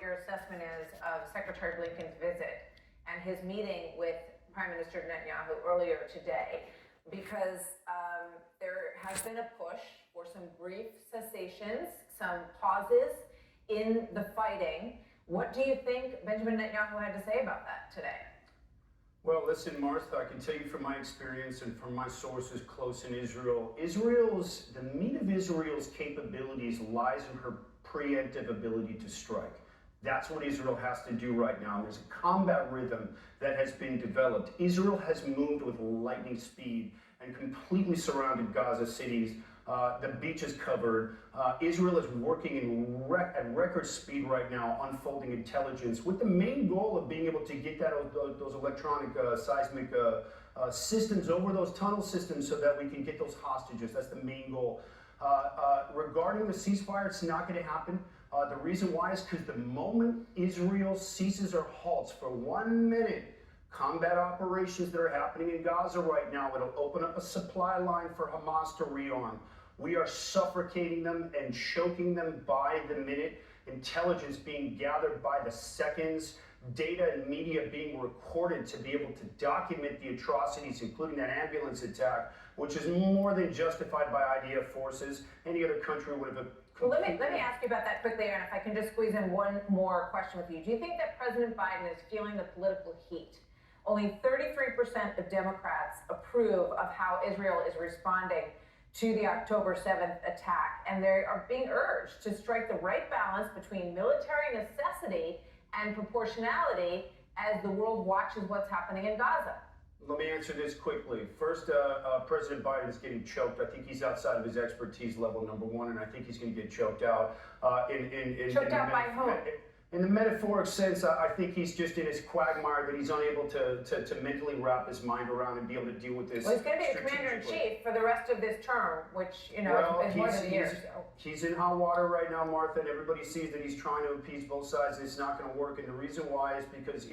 your assessment is of Secretary Blinken's visit and his meeting with Prime Minister Netanyahu earlier today, because there has been a push for some brief cessations, some pauses in the fighting. What do you think Benjamin Netanyahu had to say about that today? Well, listen, Martha, I can tell you from my experience and from my sources close in Israel, the meat of Israel's capabilities lies in her preemptive ability to strike. That's what Israel has to do right now. There's a combat rhythm that has been developed. Israel has moved with lightning speed and completely surrounded Gaza cities. The beach is covered. Israel is working at record speed right now, unfolding intelligence with the main goal of being able to get those electronic seismic systems over those tunnel systems so that we can get those hostages. That's the main goal. Regarding the ceasefire, it's not going to happen. The reason why is because the moment Israel ceases or halts for 1 minute combat operations that are happening in Gaza right now, it'll open up a supply line for Hamas to rearm. We are suffocating them and choking them by the minute, intelligence being gathered by the seconds, data and media being recorded to be able to document the atrocities, including that ambulance attack, which is more than justified by IDF forces. Any other country would have. Well, let me ask you about that quickly, Aaron, if I can just squeeze in one more question with you. Do you think that President Biden is feeling the political heat? Only 33% of Democrats approve of how Israel is responding to the October 7th attack, and they are being urged to strike the right balance between military necessity and proportionality as the world watches what's happening in Gaza. Let me answer this quickly. First, President Biden is getting choked. I think he's outside of his expertise level, number one, and I think he's going to get choked out. Choked out by whom? In the metaphoric sense, I think he's just in his quagmire that he's unable to mentally wrap his mind around and be able to deal with this. Well, he's going to be the commander-in-chief for the rest of this term, which, is more than a year. He's in hot water right now, Martha, and everybody sees that he's trying to appease both sides, and it's not going to work. And the reason why is because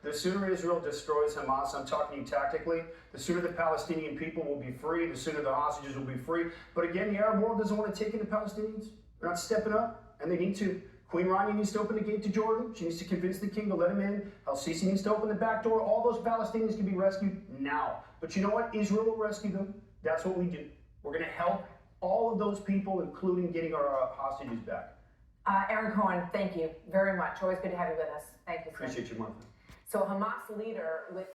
the sooner Israel destroys Hamas, I'm talking to you tactically, the sooner the Palestinian people will be free, the sooner the hostages will be free. But again, the Arab world doesn't want to take in the Palestinians. They're not stepping up, and they need to. Queen Rania needs to open the gate to Jordan. She needs to convince the king to let him in. El-Sisi needs to open the back door. All those Palestinians can be rescued now. But you know what? Israel will rescue them. That's what we do. We're going to help all of those people, including getting our hostages back. Aaron Cohen, thank you very much. Always good to have you with us. Thank you, sir. Appreciate you, Martha. So Hamas leader with